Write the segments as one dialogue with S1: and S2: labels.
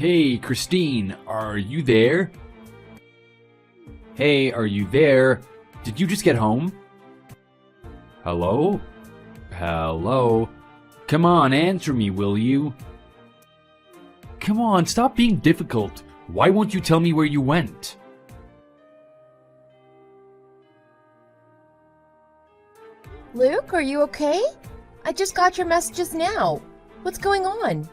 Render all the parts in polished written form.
S1: Hey, Christine, are you there? Hey, are you there? Did you just get home? Hello? Hello? Come on, answer me, will you? Come on, stop being difficult. Why won't you tell me where you went?
S2: Luke, are you okay? I just got your messages now. What's going on?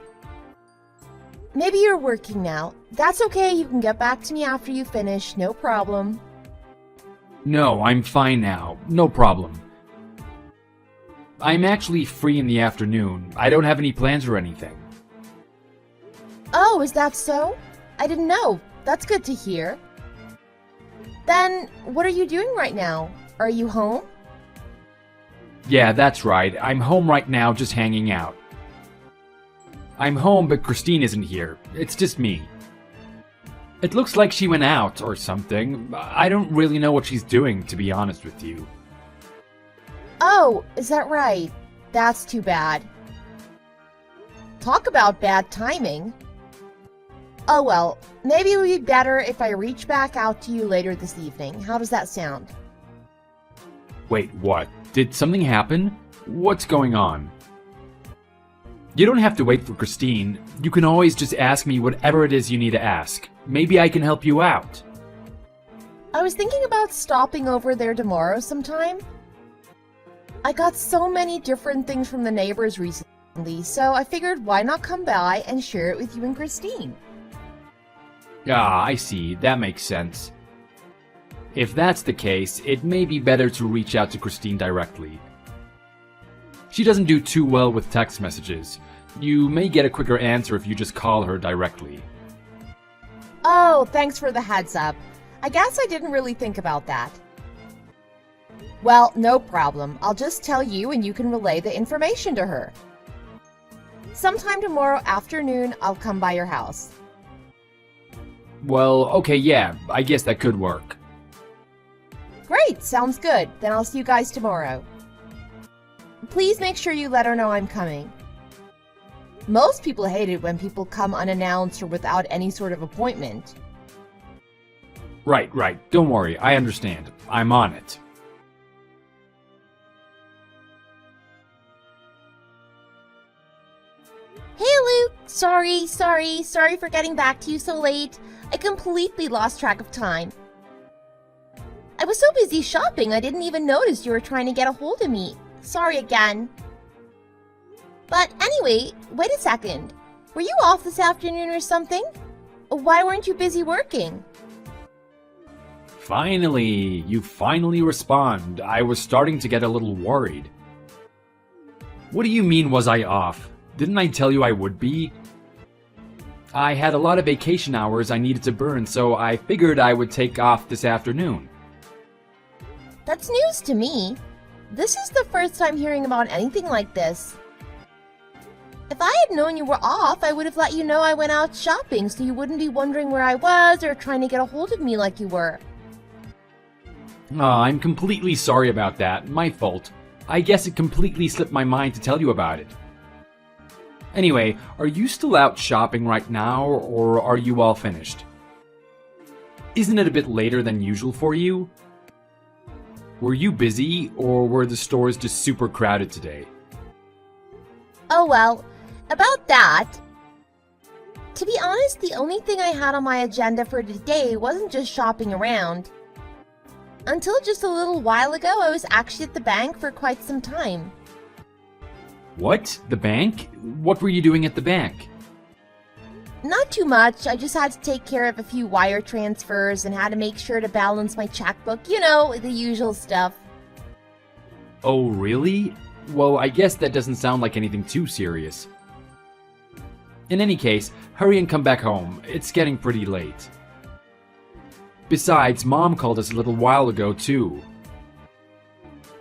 S2: Maybe you're working now. That's okay, you can get back to me after you finish, no problem.
S1: No, I'm fine now. No problem. I'm actually free in the afternoon. I don't have any plans or anything.
S2: Oh, is that so? I didn't know. That's good to hear. Then, what are you doing right now? Are you home?
S1: Yeah, that's right. I'm home right now, just hanging out. I'm home, but Christine isn't here. It's just me. It looks like she went out or something. I don't really know what she's doing, to be honest with you.
S2: Oh, is that right? That's too bad. Talk about bad timing. Oh well, maybe it would be better if I reach back out to you later this evening. How does that sound?
S1: Wait, what? Did something happen? What's going on? You don't have to wait for Christine. You can always just ask me whatever it is you need to ask. Maybe I can help you out.
S2: I was thinking about stopping over there tomorrow sometime. I got so many different things from the neighbors recently, so I figured why not come by and share it with you and Christine.
S1: Ah, I see. That makes sense. If that's the case, it may be better to reach out to Christine directly. She doesn't do too well with text messages. You may get a quicker answer if you just call her directly.
S2: Oh, thanks for the heads up. I guess I didn't really think about that. Well, no problem. I'll just tell you and you can relay the information to her. Sometime tomorrow afternoon, I'll come by your house.
S1: Well, okay, yeah, I guess that could work.
S2: Great, sounds good. Then I'll see you guys tomorrow. Please make sure you let her know I'm coming. Most people hate it when people come unannounced or without any sort of appointment.
S1: Right. Don't worry, I understand. I'm on it.
S2: Hey Luke! Sorry for getting back to you so late. I completely lost track of time. I was so busy shopping I didn't even notice you were trying to get a hold of me. Sorry again. But anyway, wait a second. Were you off this afternoon or something? Why weren't you busy working?
S1: Finally! You finally respond. I was starting to get a little worried. What do you mean, was I off? Didn't I tell you I would be? I had a lot of vacation hours I needed to burn, so I figured I would take off this afternoon.
S2: That's news to me. This is the first time hearing about anything like this. If I had known you were off, I would have let you know I went out shopping so you wouldn't be wondering where I was or trying to get a hold of me like you were.
S1: I'm completely sorry about that. My fault. I guess it completely slipped my mind to tell you about it. Anyway, are you still out shopping right now, or are you all finished? Isn't it a bit later than usual for you? Were you busy, or were the stores just super crowded today?
S2: Oh well, about that. To be honest, the only thing I had on my agenda for today wasn't just shopping around. Until just a little while ago, I was actually at the bank for quite some time.
S1: What? The bank? What were you doing at the bank?
S2: Not too much. I just had to take care of a few wire transfers and had to make sure to balance my checkbook. You know, the usual stuff.
S1: Oh, really? Well, I guess that doesn't sound like anything too serious. In any case, hurry and come back home. It's getting pretty late. Besides, Mom called us a little while ago, too.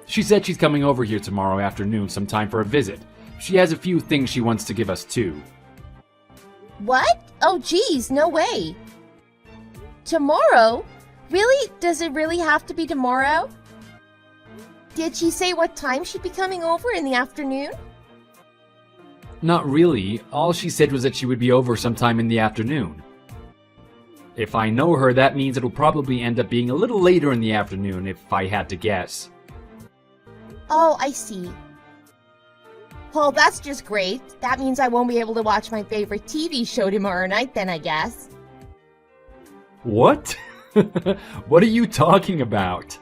S1: She said she's coming over here tomorrow afternoon sometime for a visit. She has a few things she wants to give us, too.
S2: What? Oh geez, no way. Tomorrow? Really? Does it really have to be tomorrow? Did she say what time she'd be coming over in the afternoon?
S1: Not really. All she said was that she would be over sometime in the afternoon. If I know her, that means it'll probably end up being a little later in the afternoon, if I had to guess.
S2: Oh, I see. Well, that's just great. That means I won't be able to watch my favorite TV show tomorrow night then, I guess.
S1: What? What are you talking about?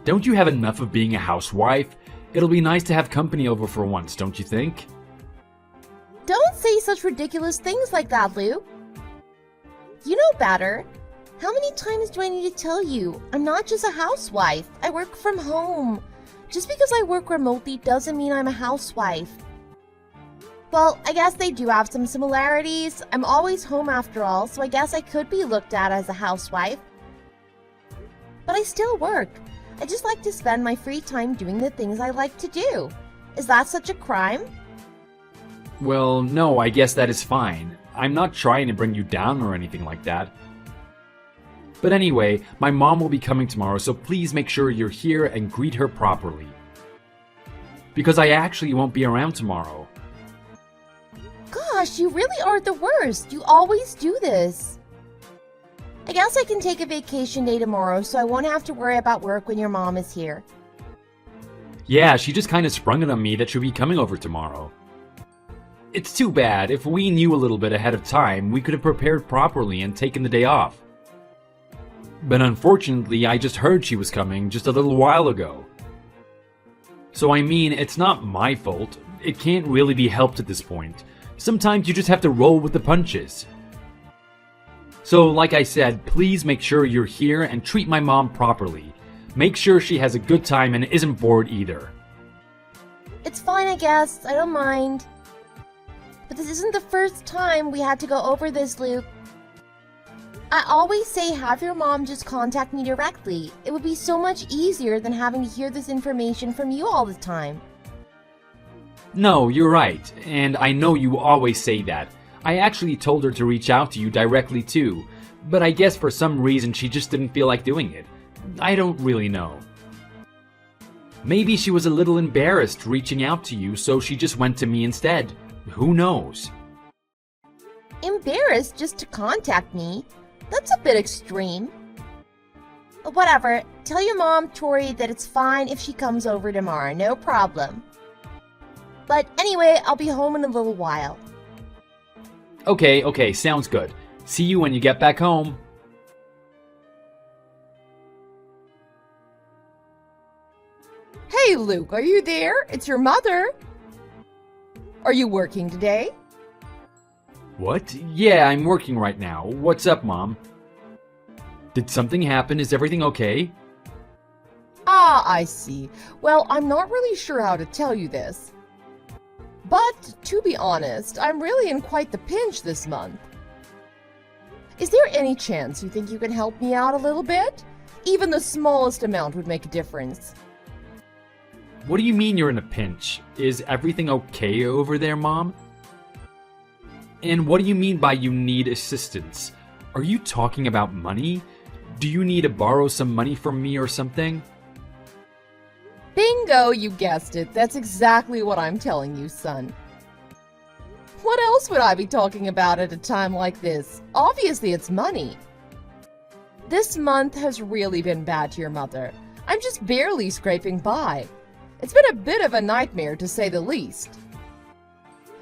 S1: Don't you have enough of being a housewife? It'll be nice to have company over for once, don't you think?
S2: Don't say such ridiculous things like that, Luke. You know better. How many times do I need to tell you? I'm not just a housewife. I work from home. Just because I work remotely doesn't mean I'm a housewife. Well, I guess they do have some similarities. I'm always home after all, so I guess I could be looked at as a housewife. But I still work. I just like to spend my free time doing the things I like to do. Is that such a crime?
S1: Well, no, I guess that is fine. I'm not trying to bring you down or anything like that. But anyway, my mom will be coming tomorrow, so please make sure you're here and greet her properly. Because I actually won't be around tomorrow.
S2: Gosh, you really are the worst. You always do this. I guess I can take a vacation day tomorrow, so I won't have to worry about work when your mom is here.
S1: Yeah, she just kind of sprung it on me that she'll be coming over tomorrow. It's too bad. If we knew a little bit ahead of time, we could have prepared properly and taken the day off. But unfortunately, I just heard she was coming just a little while ago. So I mean, it's not my fault. It can't really be helped at this point. Sometimes you just have to roll with the punches. So like I said, please make sure you're here and treat my mom properly. Make sure she has a good time and isn't bored either.
S2: It's fine, I guess. I don't mind. But this isn't the first time we had to go over this, Luke. I always say have your mom just contact me directly. It would be so much easier than having to hear this information from you all the time.
S1: No, you're right, and I know you always say that. I actually told her to reach out to you directly too, but I guess for some reason she just didn't feel like doing it. I don't really know. Maybe she was a little embarrassed reaching out to you, so she just went to me instead. Who knows?
S2: Embarrassed just to contact me? That's a bit extreme. Whatever, tell your mom, Tori, that it's fine if she comes over tomorrow, no problem. But anyway, I'll be home in a little while.
S1: Okay, sounds good. See you when you get back home.
S3: Hey, Luke, are you there? It's your mother. Are you working today?
S1: What? Yeah, I'm working right now. What's up, Mom? Did something happen? Is everything okay?
S3: Ah, I see. Well, I'm not really sure how to tell you this. But, to be honest, I'm really in quite the pinch this month. Is there any chance you think you can help me out a little bit? Even the smallest amount would make a difference.
S1: What do you mean you're in a pinch? Is everything okay over there, Mom? And what do you mean by you need assistance? Are you talking about money? Do you need to borrow some money from me or something?
S3: Bingo, you guessed it. That's exactly what I'm telling you, son. What else would I be talking about at a time like this? Obviously, it's money. This month has really been bad to your mother. I'm just barely scraping by. It's been a bit of a nightmare, to say the least.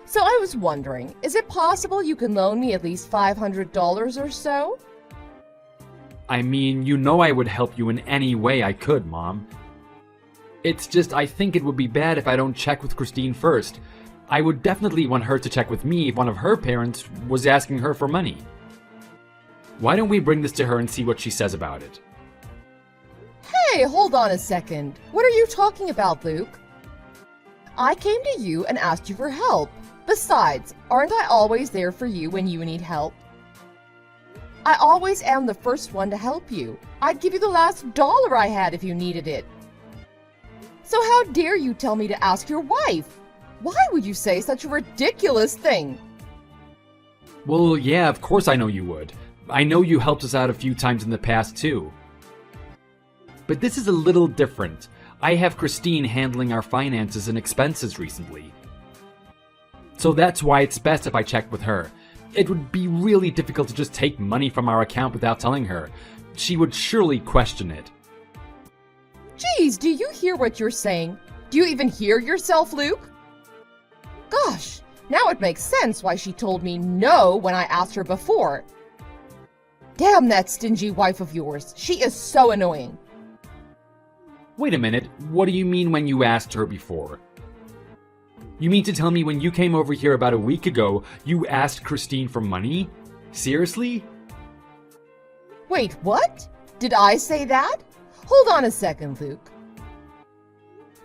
S3: So I was wondering, is it possible you can loan me at least $500 or so?
S1: I mean, you know I would help you in any way I could, Mom. It's just I think it would be bad if I don't check with Christine first. I would definitely want her to check with me if one of her parents was asking her for money. Why don't we bring this to her and see what she says about it?
S3: Hey, hold on a second. What are you talking about, Luke? I came to you and asked you for help. Besides, aren't I always there for you when you need help? I always am the first one to help you. I'd give you the last dollar I had if you needed it. So how dare you tell me to ask your wife? Why would you say such a ridiculous thing?
S1: Well, yeah, of course I know you would. I know you helped us out a few times in the past, too. But this is a little different. I have Christine handling our finances and expenses recently. So that's why it's best if I check with her. It would be really difficult to just take money from our account without telling her. She would surely question it.
S3: Geez, do you hear what you're saying? Do you even hear yourself, Luke? Gosh, now it makes sense why she told me no when I asked her before. Damn that stingy wife of yours. She is so annoying.
S1: Wait a minute, what do you mean when you asked her before? You mean to tell me when you came over here about a week ago, you asked Christine for money? Seriously?
S3: Wait, what? Did I say that? Hold on a second, Luke.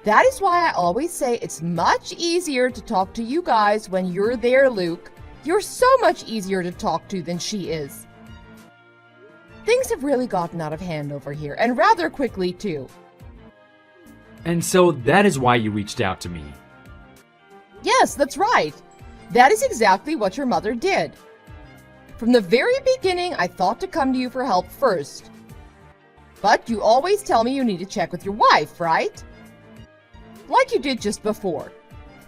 S3: That is why I always say it's much easier to talk to you guys when you're there, Luke. You're so much easier to talk to than she is. Things have really gotten out of hand over here, and rather quickly, too.
S1: And so that is why you reached out to me.
S3: Yes, that's right. That is exactly what your mother did. From the very beginning, I thought to come to you for help first. But you always tell me you need to check with your wife, right? Like you did just before.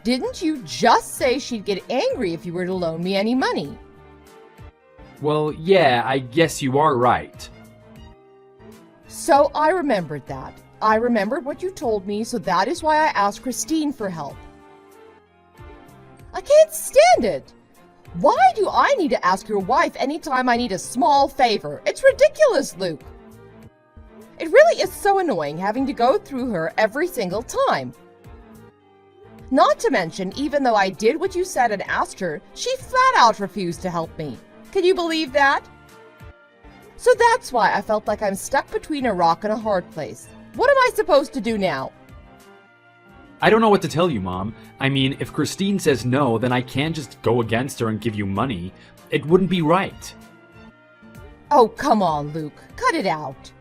S3: Didn't you just say she'd get angry if you were to loan me any money?
S1: Well, yeah, I guess you are right.
S3: So I remembered that. I remembered what you told me, so that is why I asked Christine for help. I can't stand it. Why do I need to ask your wife anytime I need a small favor? It's ridiculous, Luke. It really is so annoying having to go through her every single time. Not to mention, even though I did what you said and asked her, she flat out refused to help me. Can you believe that? So that's why I felt like I'm stuck between a rock and a hard place. What am I supposed to do now?
S1: I don't know what to tell you, Mom. I mean, if Christine says no, then I can't just go against her and give you money. It wouldn't be right.
S3: Oh, come on, Luke. Cut it out.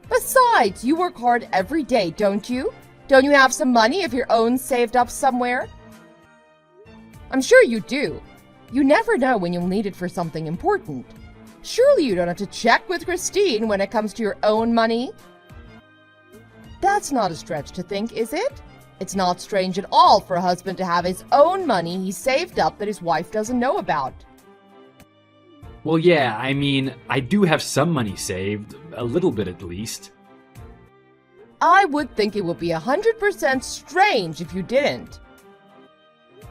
S3: Besides, you work hard every day, don't you? Don't you have some money of your own saved up somewhere? I'm sure you do. You never know when you'll need it for something important. Surely you don't have to check with Christine when it comes to your own money? That's not a stretch to think, is it? It's not strange at all for a husband to have his own money he saved up that his wife doesn't know about.
S1: Well, yeah, I mean, I do have some money saved, a little bit at least.
S3: I would think it would be 100% strange if you didn't.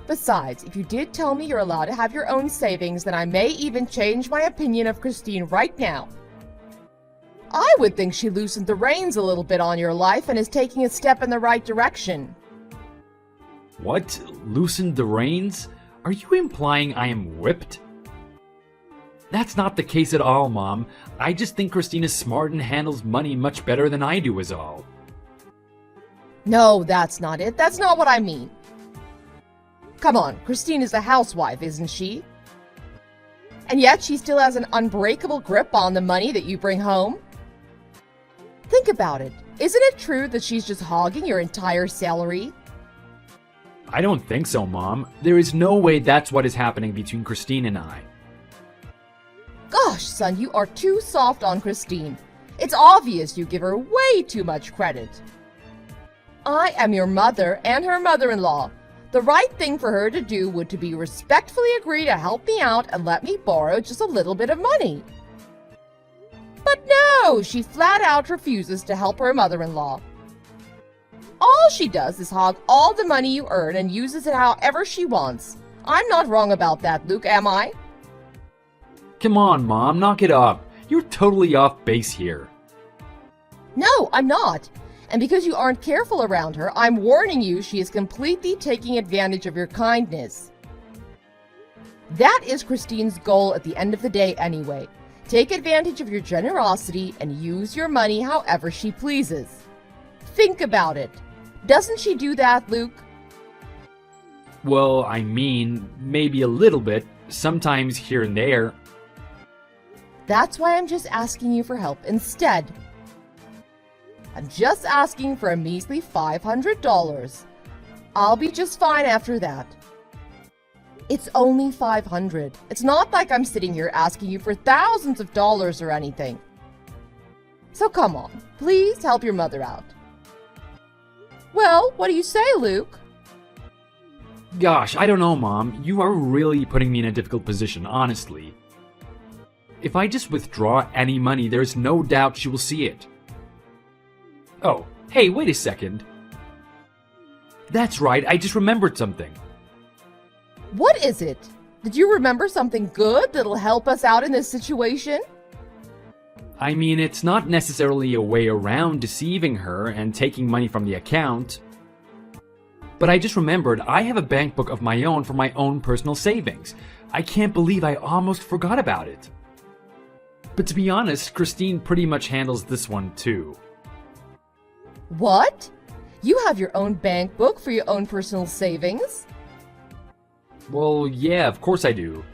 S3: Besides, if you did tell me you're allowed to have your own savings, then I may even change my opinion of Christine right now. I would think she loosened the reins a little bit on your life and is taking a step in the right direction.
S1: What? Loosened the reins? Are you implying I am whipped? That's not the case at all, Mom. I just think Christine is smart and handles money much better than I do is all.
S3: No, that's not it. That's not what I mean. Come on, Christine is a housewife, isn't she? And yet she still has an unbreakable grip on the money that you bring home. Think about it. Isn't it true that she's just hogging your entire salary?
S1: I don't think so, Mom. There is no way that's what is happening between Christine and I.
S3: Gosh, son, you are too soft on Christine. It's obvious you give her way too much credit. I am your mother and her mother-in-law. The right thing for her to do would to be respectfully agree to help me out and let me borrow just a little bit of money. But no, she flat out refuses to help her mother-in-law. All she does is hog all the money you earn and uses it however she wants. I'm not wrong about that, Luke, am I?
S1: Come on, Mom, knock it up. You're totally off base here.
S3: No, I'm not. And because you aren't careful around her, I'm warning you she is completely taking advantage of your kindness. That is Christine's goal at the end of the day anyway. Take advantage of your generosity and use your money however she pleases. Think about it. Doesn't she do that, Luke?
S1: Well, I mean, maybe a little bit, sometimes here and there.
S3: That's why I'm just asking you for help instead. I'm just asking for a measly $500. I'll be just fine after that. It's only $500. It's not like I'm sitting here asking you for thousands of dollars or anything. So come on, please help your mother out. Well, what do you say, Luke?
S1: Gosh, I don't know, Mom. You are really putting me in a difficult position, honestly. If I just withdraw any money, there's no doubt she will see it. Oh, hey, wait a second. That's right, I just remembered something.
S3: What is it? Did you remember something good that'll help us out in this situation?
S1: I mean, it's not necessarily a way around deceiving her and taking money from the account. But I just remembered I have a bank book of my own for my own personal savings. I can't believe I almost forgot about it. But to be honest, Christine pretty much handles this one too.
S3: What? You have your own bank book for your own personal savings?
S1: Well, yeah, of course I do.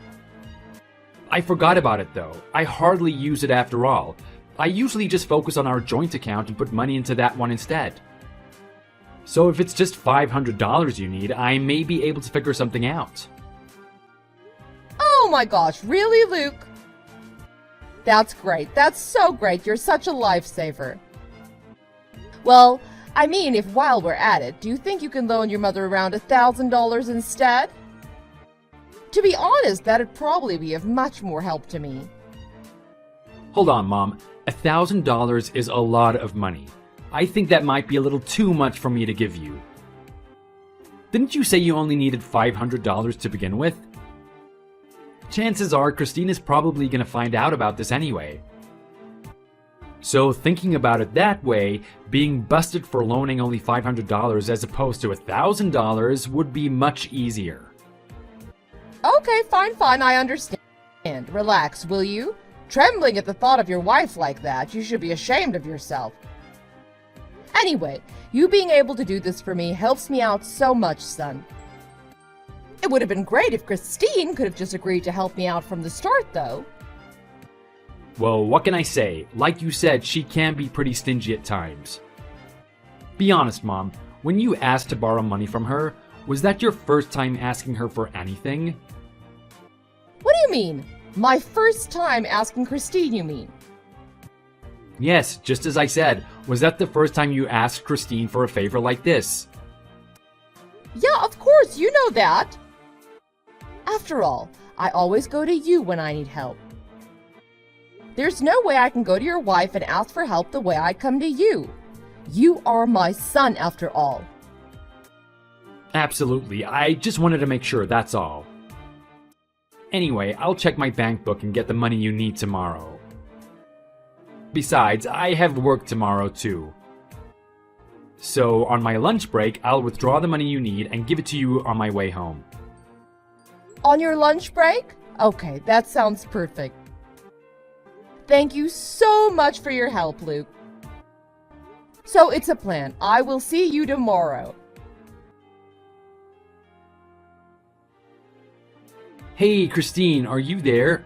S1: I forgot about it though. I hardly use it after all. I usually just focus on our joint account and put money into that one instead. So if it's just $500 you need, I may be able to figure something out.
S3: Oh my gosh, really, Luke? That's great. That's so great. You're such a lifesaver. Well, I mean, if while we're at it, do you think you can loan your mother around $1,000 instead? To be honest, that'd probably be of much more help to me.
S1: Hold on, Mom. $1,000 is a lot of money. I think that might be a little too much for me to give you. Didn't you say you only needed $500 to begin with? Chances are Christine is probably going to find out about this anyway. So thinking about it that way, being busted for loaning only $500 as opposed to $1,000 would be much easier.
S3: Okay, fine, I understand. Relax, will you? Trembling at the thought of your wife like that, you should be ashamed of yourself. Anyway, you being able to do this for me helps me out so much, son. It would have been great if Christine could have just agreed to help me out from the start, though.
S1: Well, what can I say? Like you said, she can be pretty stingy at times. Be honest, Mom. When you asked to borrow money from her, was that your first time asking her for anything?
S3: What do you mean? My first time asking Christine, you mean?
S1: Yes, just as I said. Was that the first time you asked Christine for a favor like this?
S3: Yeah, of course, you know that. After all, I always go to you when I need help. There's no way I can go to your wife and ask for help the way I come to you. You are my son, after all.
S1: Absolutely. I just wanted to make sure, that's all. Anyway, I'll check my bank book and get the money you need tomorrow. Besides, I have work tomorrow too. So on my lunch break, I'll withdraw the money you need and give it to you on my way home.
S3: On your lunch break? Okay, that sounds perfect. Thank you so much for your help, Luke. So it's a plan. I will see you tomorrow.
S1: Hey, Christine, are you there?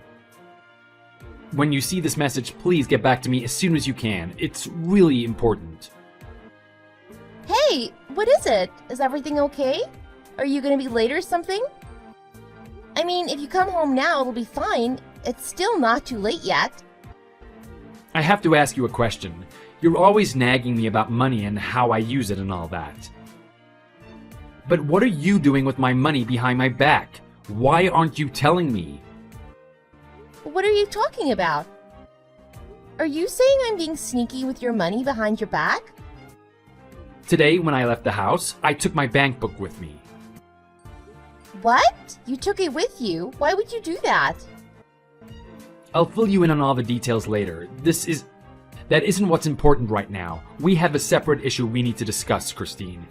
S1: When you see this message, please get back to me as soon as you can. It's really important.
S2: Hey, what is it? Is everything okay? Are you gonna be late or something? I mean, if you come home now, it'll be fine. It's still not too late yet.
S1: I have to ask you a question. You're always nagging me about money and how I use it and all that. But what are you doing with my money behind my back? Why aren't you telling me?
S2: What are you talking about? Are you saying I'm being sneaky with your money behind your back?
S1: Today, when I left the house, I took my bank book with me.
S2: What? You took it with you? Why would you do that?
S1: I'll fill you in on all the details later. That isn't what's important right now. We have a separate issue we need to discuss, Christine.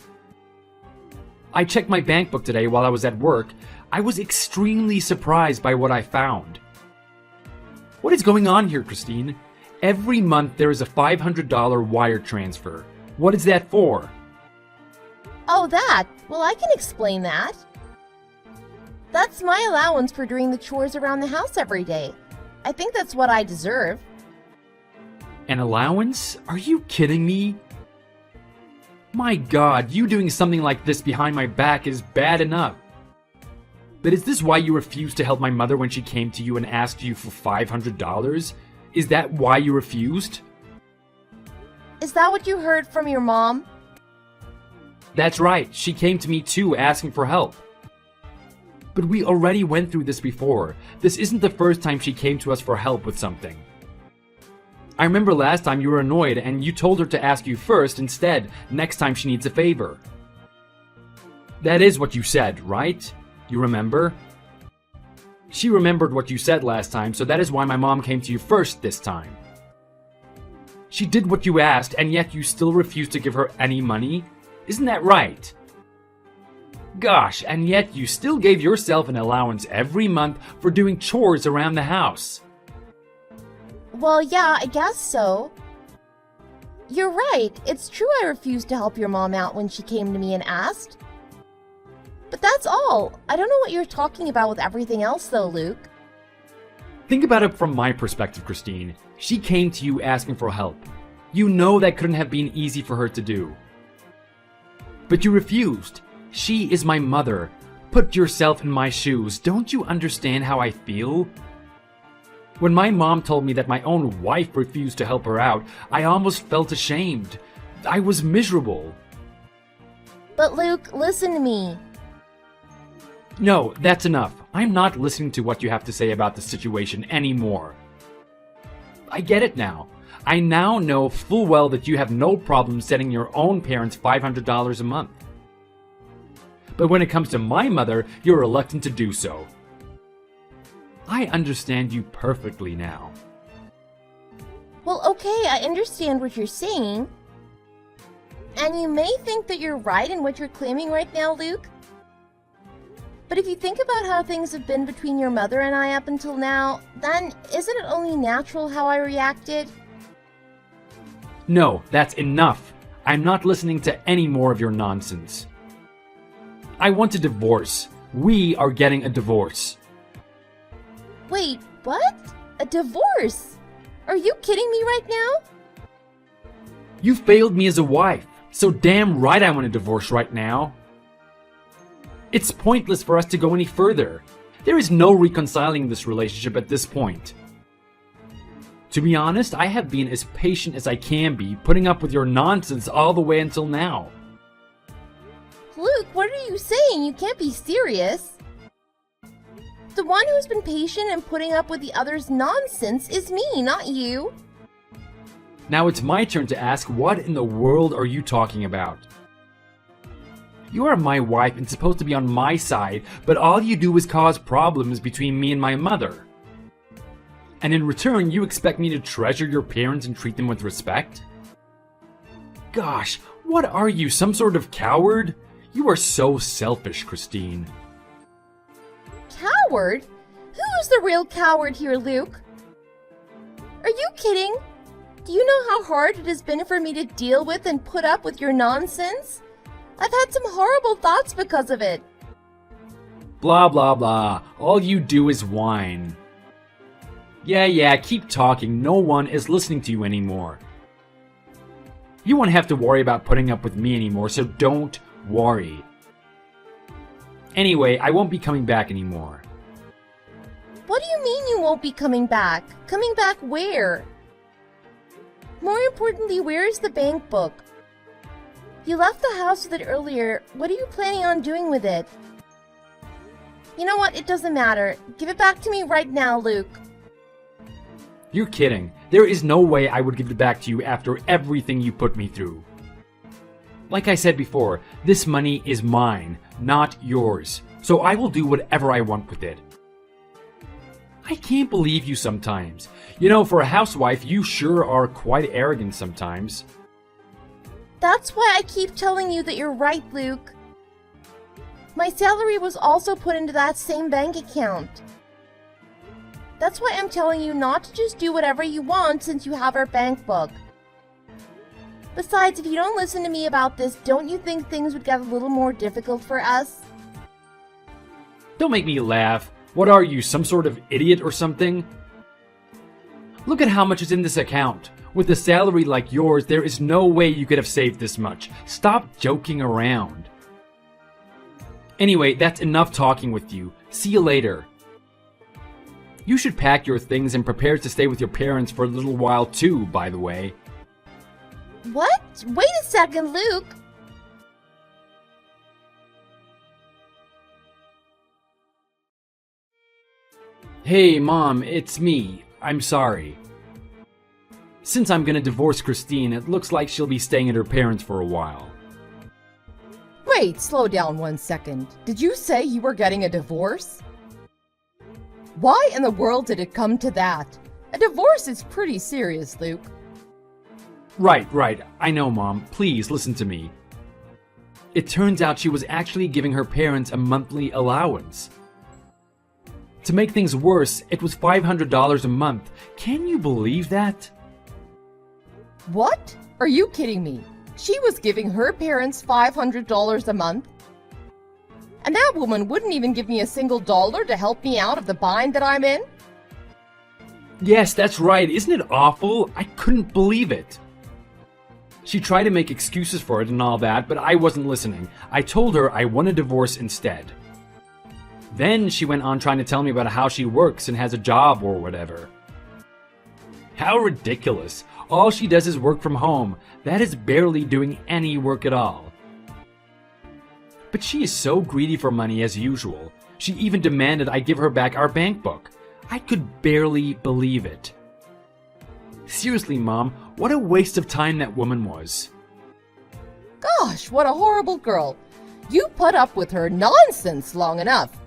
S1: I checked my bank book today while I was at work. I was extremely surprised by what I found. What is going on here, Christine? Every month there is a $500 wire transfer. What is that for?
S2: Oh, that? Well, I can explain that. That's my allowance for doing the chores around the house every day. I think that's what I deserve.
S1: An allowance? Are you kidding me? My God, you doing something like this behind my back is bad enough. But is this why you refused to help my mother when she came to you and asked you for $500? Is that why you refused?
S2: Is that what you heard from your mom?
S1: That's right. She came to me too asking for help. But we already went through this before. This isn't the first time she came to us for help with something. I remember last time you were annoyed and you told her to ask you first instead, next time she needs a favor. That is what you said, right? You remember? She remembered what you said last time, so that is why my mom came to you first this time. She did what you asked, and yet you still refused to give her any money? Isn't that right? Gosh, and yet you still gave yourself an allowance every month for doing chores around the house.
S2: Well, yeah, I guess so. You're right. It's true I refused to help your mom out when she came to me and asked. But that's all. I don't know what you're talking about with everything else, though, Luke.
S1: Think about it from my perspective, Christine. She came to you asking for help. You know that couldn't have been easy for her to do. But you refused. She is my mother. Put yourself in my shoes. Don't you understand how I feel? When my mom told me that my own wife refused to help her out, I almost felt ashamed. I was miserable.
S2: But Luke, listen to me.
S1: No, that's enough. I'm not listening to what you have to say about the situation anymore. I get it now. I now know full well that you have no problem sending your own parents $500 a month. But when it comes to my mother, you're reluctant to do so. I understand you perfectly now.
S2: Well, okay, I understand what you're saying. And you may think that you're right in what you're claiming right now, Luke. But if you think about how things have been between your mother and I up until now, then isn't it only natural how I reacted?
S1: No, that's enough. I'm not listening to any more of your nonsense. I want a divorce. We are getting a divorce.
S2: Wait, what? A divorce? Are you kidding me right now?
S1: You failed me as a wife, so damn right I want a divorce right now. It's pointless for us to go any further. There is no reconciling this relationship at this point. To be honest, I have been as patient as I can be, putting up with your nonsense all the way until now.
S2: Luke, what are you saying? You can't be serious. The one who's been patient and putting up with the other's nonsense is me, not you.
S1: Now it's my turn to ask, what in the world are you talking about? You are my wife and supposed to be on my side, but all you do is cause problems between me and my mother. And in return, you expect me to treasure your parents and treat them with respect? Gosh, what are you, some sort of coward? You are so selfish, Christine.
S2: Coward? Who's the real coward here, Luke? Are you kidding? Do you know how hard it has been for me to deal with and put up with your nonsense? I've had some horrible thoughts because of it.
S1: Blah, blah, blah. All you do is whine. Yeah, keep talking. No one is listening to you anymore. You won't have to worry about putting up with me anymore, so don't worry. Anyway, I won't be coming back anymore.
S2: What do you mean you won't be coming back? Coming back where? More importantly, where is the bank book? You left the house with it earlier. What are you planning on doing with it? You know what? It doesn't matter. Give it back to me right now, Luke.
S1: You're kidding. There is no way I would give it back to you after everything you put me through. Like I said before, this money is mine, not yours. So I will do whatever I want with it. I can't believe you sometimes. You know, for a housewife, you sure are quite arrogant sometimes.
S2: That's why I keep telling you that you're right, Luke. My salary was also put into that same bank account. That's why I'm telling you not to just do whatever you want since you have our bank book. Besides, if you don't listen to me about this, don't you think things would get a little more difficult for us?
S1: Don't make me laugh. What are you, some sort of idiot or something? Look at how much is in this account. With a salary like yours, there is no way you could have saved this much. Stop joking around. Anyway, that's enough talking with you. See you later. You should pack your things and prepare to stay with your parents for a little while too, by the way.
S2: What? Wait a second, Luke.
S1: Hey, Mom, it's me. I'm sorry. Since I'm gonna divorce Christine, it looks like she'll be staying at her parents' for a while.
S3: Wait, slow down 1 second. Did you say you were getting a divorce? Why in the world did it come to that? A divorce is pretty serious, Luke.
S1: Right. I know, Mom. Please listen to me. It turns out she was actually giving her parents a monthly allowance. To make things worse, it was $500 a month. Can you believe that?
S3: What? Are you kidding me? She was giving her parents $500 a month? And that woman wouldn't even give me a single dollar to help me out of the bind that I'm in?
S1: Yes, that's right. Isn't it awful? I couldn't believe it. She tried to make excuses for it and all that, but I wasn't listening. I told her I want a divorce instead. Then she went on trying to tell me about how she works and has a job or whatever. How ridiculous. All she does is work from home. That is barely doing any work at all. But she is so greedy for money as usual. She even demanded I give her back our bank book. I could barely believe it. Seriously, Mom, what a waste of time that woman was.
S3: Gosh, what a horrible girl. You put up with her nonsense long enough.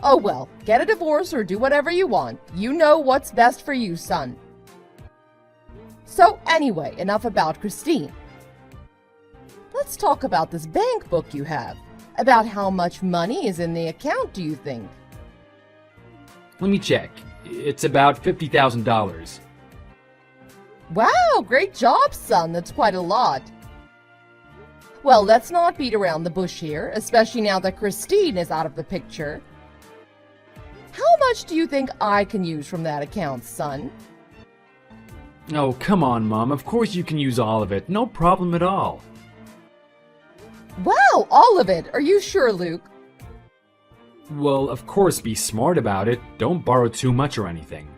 S3: Oh well, get a divorce or do whatever you want. You know what's best for you, son. So anyway, enough about Christine. Let's talk about this bank book you have. About how much money is in the account, do you think?
S1: Let me check. It's about $50,000.
S3: Wow, great job, son. That's quite a lot. Well, let's not beat around the bush here, especially now that Christine is out of the picture. How much do you think I can use from that account, son?
S1: Oh, come on, Mom. Of course you can use all of it. No problem at all.
S3: Wow, all of it. Are you sure, Luke?
S1: Well, of course, be smart about it. Don't borrow too much or anything.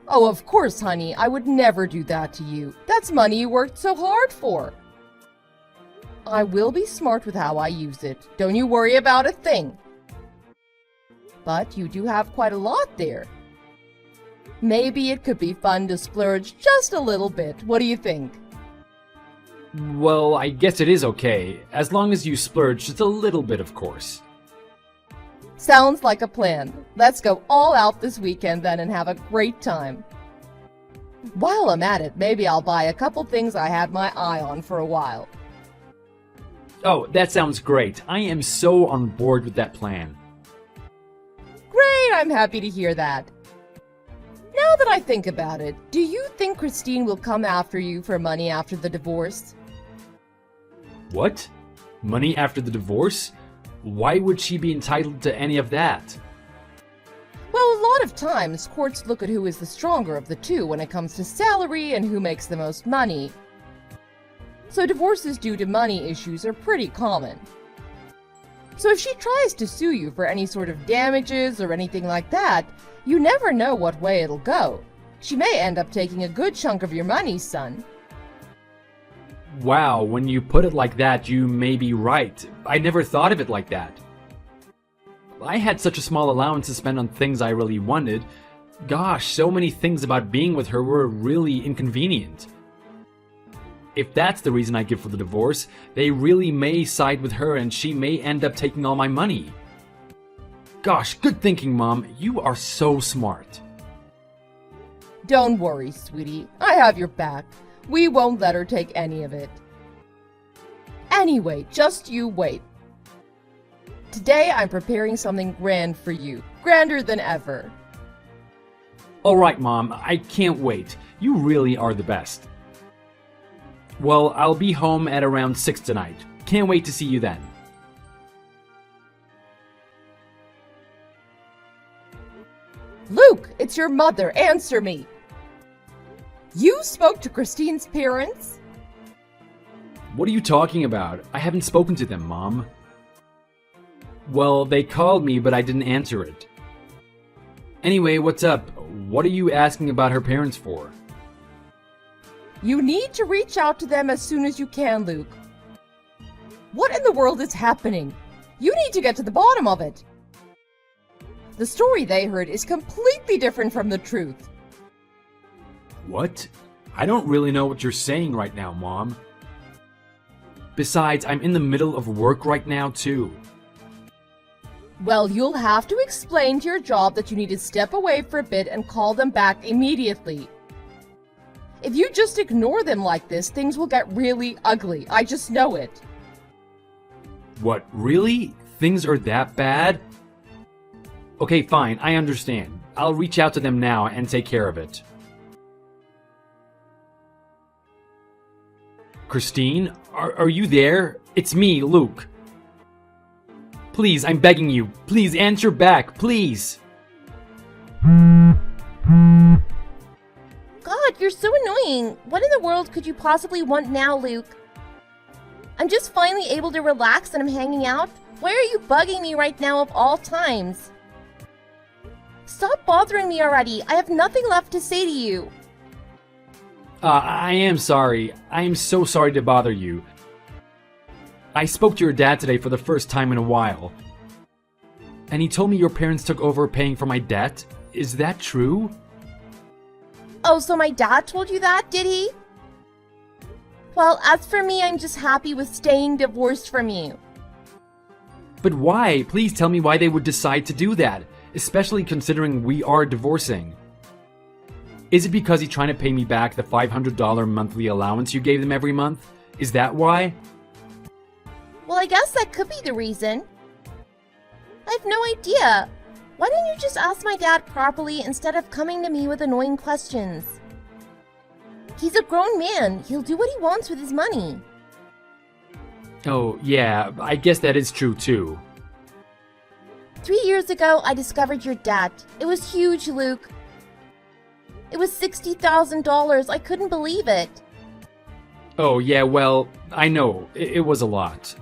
S3: Oh, of course, honey. I would never do that to you. That's money you worked so hard for. I will be smart with how I use it. Don't you worry about a thing. But you do have quite a lot there. Maybe it could be fun to splurge just a little bit. What do you think?
S1: Well, I guess it is okay, as long as you splurge just a little bit, of course.
S3: Sounds like a plan. Let's go all out this weekend then and have a great time. While I'm at it, maybe I'll buy a couple things I had my eye on for a while.
S1: Oh, that sounds great. I am so on board with that plan.
S3: Great, I'm happy to hear that. Now that I think about it, do you think Christine will come after you for money after the divorce?
S1: What? Money after the divorce? Why would she be entitled to any of that?
S3: Well, a lot of times, courts look at who is the stronger of the two when it comes to salary and who makes the most money. So divorces due to money issues are pretty common. So if she tries to sue you for any sort of damages or anything like that, you never know what way it'll go. She may end up taking a good chunk of your money, son.
S1: Wow, when you put it like that, you may be right. I never thought of it like that. I had such a small allowance to spend on things I really wanted. Gosh, so many things about being with her were really inconvenient. If that's the reason I give for the divorce, they really may side with her and she may end up taking all my money. Gosh, good thinking, Mom. You are so smart.
S3: Don't worry, sweetie. I have your back. We won't let her take any of it. Anyway, just you wait. Today I'm preparing something grand for you. Grander than ever.
S1: Alright, Mom. I can't wait. You really are the best. Well, I'll be home at around 6 tonight. Can't wait to see you then.
S3: Luke, it's your mother. Answer me. You spoke to Christine's parents?
S1: What are you talking about? I haven't spoken to them, Mom. Well, they called me, but I didn't answer it. Anyway, what's up? What are you asking about her parents for?
S3: You need to reach out to them as soon as you can, Luke. What in the world is happening? You need to get to the bottom of it. The story they heard is completely different from the truth.
S1: What? I don't really know what you're saying right now, Mom. Besides, I'm in the middle of work right now, too.
S3: Well, you'll have to explain to your job that you need to step away for a bit and call them back immediately. If you just ignore them like this, things will get really ugly. I just know it.
S1: What, really? Things are that bad? Okay, fine, I understand. I'll reach out to them now and take care of it. Christine, are you there? It's me, Luke. Please, I'm begging you. Please answer back, please.
S2: God, you're so annoying. What in the world could you possibly want now, Luke? I'm just finally able to relax and I'm hanging out. Why are you bugging me right now of all times? Stop bothering me already. I have nothing left to say to you.
S1: I am sorry. I am so sorry to bother you. I spoke to your dad today for the first time in a while. And he told me your parents took over paying for my debt. Is that true?
S2: Oh, so my dad told you that, did he? Well, as for me, I'm just happy with staying divorced from you.
S1: But why? Please tell me why they would decide to do that, especially considering we are divorcing. Is it because he's trying to pay me back the $500 monthly allowance you gave them every month? Is that why?
S2: Well, I guess that could be the reason. I have no idea. Why don't you just ask my dad properly instead of coming to me with annoying questions? He's a grown man. He'll do what he wants with his money.
S1: Oh, yeah, I guess that is true too.
S2: 3 years ago, I discovered your debt. It was huge, Luke. It was $60,000. I couldn't believe it.
S1: Oh, yeah, well, I know. It was a lot.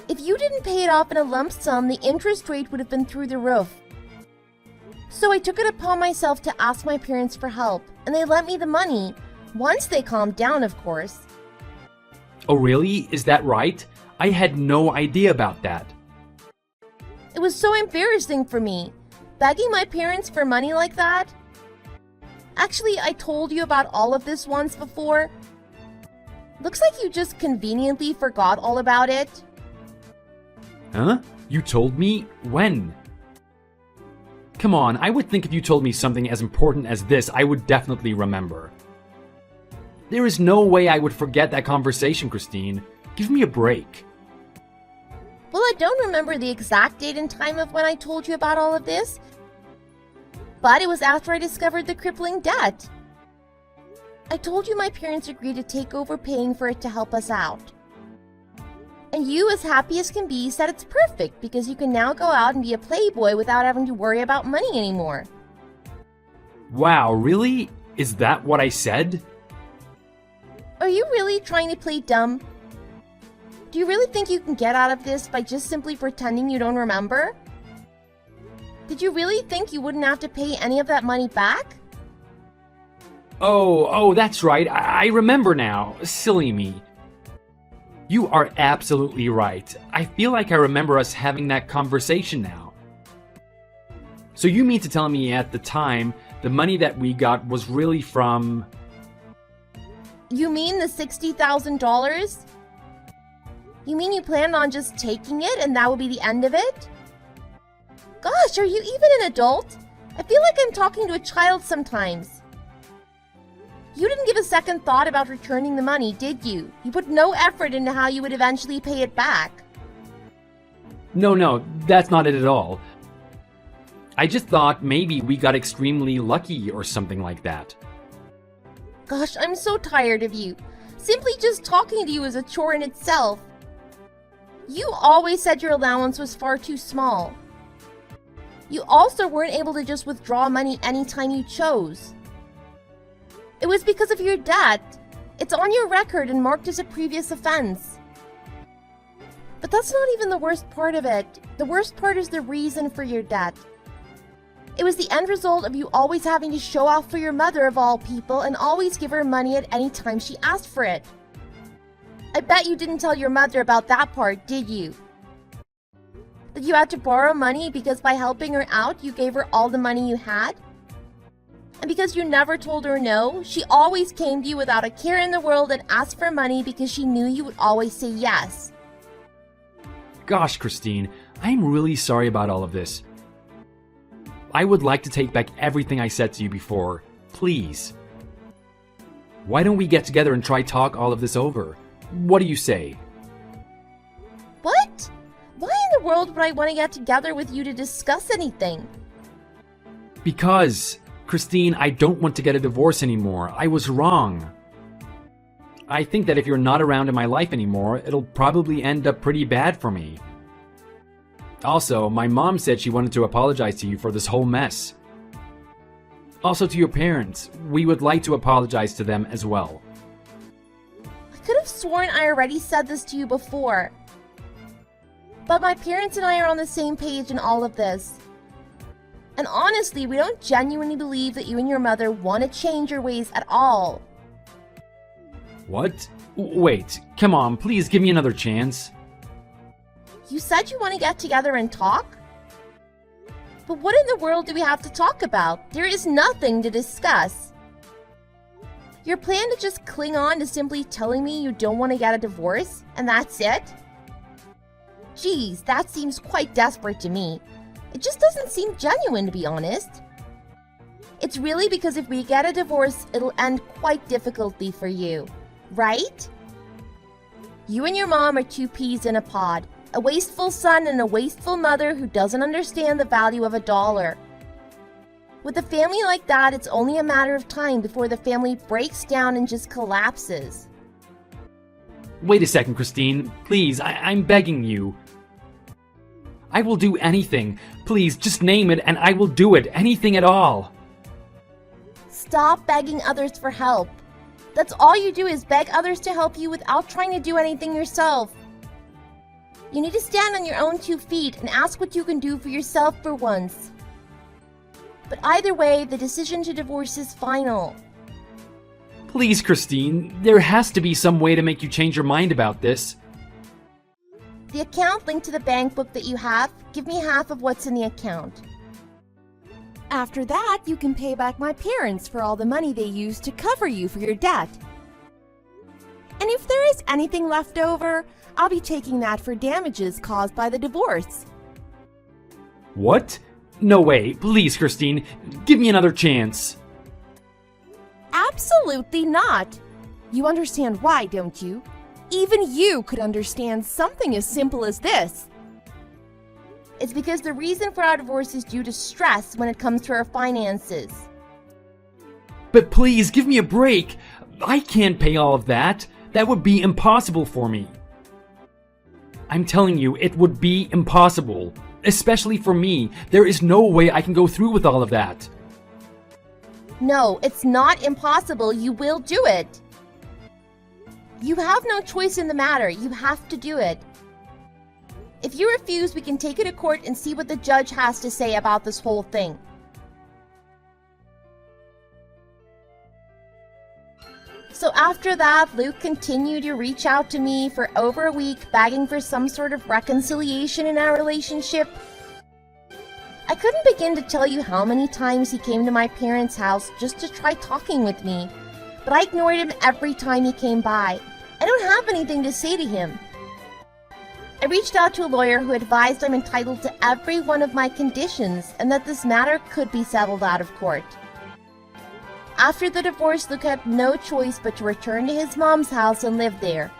S2: If you didn't pay it off in a lump sum, the interest rate would have been through the roof. So I took it upon myself to ask my parents for help, and they lent me the money. Once they calmed down, of course.
S1: Oh, really? Is that right? I had no idea about that.
S2: It was so embarrassing for me, begging my parents for money like that. Actually, I told you about all of this once before. Looks like you just conveniently forgot all about it.
S1: Huh? You told me? When? Come on, I would think if you told me something as important as this, I would definitely remember. There is no way I would forget that conversation, Christine. Give me a break.
S2: Well, I don't remember the exact date and time of when I told you about all of this, but it was after I discovered the crippling debt. I told you my parents agreed to take over paying for it to help us out. And you, as happy as can be, said it's perfect because you can now go out and be a playboy without having to worry about money anymore.
S1: Wow, really? Is that what I said?
S2: Are you really trying to play dumb? Do you really think you can get out of this by just simply pretending you don't remember? Did you really think you wouldn't have to pay any of that money back?
S1: Oh, that's right. I remember now. Silly me. You are absolutely right. I feel like I remember us having that conversation now. So you mean to tell me at the time, the money that we got was really from...
S2: You mean the $60,000? You mean you planned on just taking it and that would be the end of it? Gosh, are you even an adult? I feel like I'm talking to a child sometimes. You didn't give a second thought about returning the money, did you? You put no effort into how you would eventually pay it back.
S1: No, that's not it at all. I just thought maybe we got extremely lucky or something like that.
S2: Gosh, I'm so tired of you. Simply just talking to you is a chore in itself. You always said your allowance was far too small. You also weren't able to just withdraw money anytime you chose. It was because of your debt. It's on your record and marked as a previous offense. But that's not even the worst part of it. The worst part is the reason for your debt. It was the end result of you always having to show off for your mother of all people and always give her money at any time she asked for it. I bet you didn't tell your mother about that part, did you? That you had to borrow money because by helping her out, you gave her all the money you had? And because you never told her no, she always came to you without a care in the world and asked for money because she knew you would always say yes.
S1: Gosh, Christine, I'm really sorry about all of this. I would like to take back everything I said to you before. Please. Why don't we get together and try talk all of this over? What do you say?
S2: What? Why in the world would I want to get together with you to discuss anything?
S1: Because, Christine, I don't want to get a divorce anymore. I was wrong. I think that if you're not around in my life anymore, it'll probably end up pretty bad for me. Also, my mom said she wanted to apologize to you for this whole mess. Also to your parents, we would like to apologize to them as well.
S2: I could have sworn I already said this to you before. But my parents and I are on the same page in all of this. And honestly, we don't genuinely believe that you and your mother want to change your ways at all.
S1: What? Wait, come on, please give me another chance.
S2: You said you want to get together and talk? But what in the world do we have to talk about? There is nothing to discuss. Your plan to just cling on to simply telling me you don't want to get a divorce, and that's it? Geez, that seems quite desperate to me. It just doesn't seem genuine, to be honest. It's really because if we get a divorce, it'll end quite difficultly for you, right? You and your mom are two peas in a pod. A wasteful son and a wasteful mother who doesn't understand the value of a dollar. With a family like that, it's only a matter of time before the family breaks down and just collapses.
S1: Wait a second, Christine. Please, I'm begging you. I will do anything. Please, just name it and I will do it. Anything at all.
S2: Stop begging others for help. That's all you do is beg others to help you without trying to do anything yourself. You need to stand on your own 2 feet and ask what you can do for yourself for once. But either way, the decision to divorce is final.
S1: Please, Christine, there has to be some way to make you change your mind about this.
S2: The account linked to the bank book that you have, give me half of what's in the account. After that, you can pay back my parents for all the money they used to cover you for your debt. And if there is anything left over, I'll be taking that for damages caused by the divorce.
S1: What? No way. Please, Christine, give me another chance.
S2: Absolutely not. You understand why, don't you? Even you could understand something as simple as this. It's because the reason for our divorce is due to stress when it comes to our finances.
S1: But please, give me a break. I can't pay all of that. That would be impossible for me. I'm telling you, it would be impossible. Especially for me. There is no way I can go through with all of that.
S2: No, it's not impossible. You will do it. You have no choice in the matter. You have to do it. If you refuse, we can take it to court and see what the judge has to say about this whole thing. So after that, Luke continued to reach out to me for over a week, begging for some sort of reconciliation in our relationship. I couldn't begin to tell you how many times he came to my parents' house just to try talking with me, but I ignored him every time he came by. I don't have anything to say to him. I reached out to a lawyer who advised I'm entitled to every one of my conditions and that this matter could be settled out of court. After the divorce, Luke had no choice but to return to his mom's house and live there.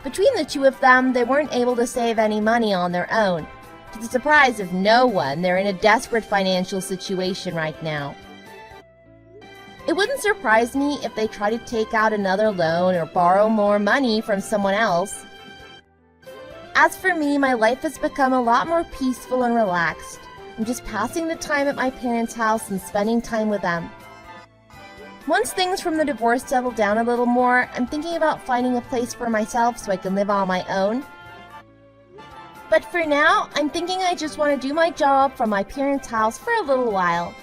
S2: Between the two of them, they weren't able to save any money on their own. To the surprise of no one, they're in a desperate financial situation right now. It wouldn't surprise me if they try to take out another loan or borrow more money from someone else. As for me, my life has become a lot more peaceful and relaxed. I'm just passing the time at my parents' house and spending time with them. Once things from the divorce settle down a little more, I'm thinking about finding a place for myself so I can live on my own. But for now, I'm thinking I just want to do my job from my parents' house for a little while.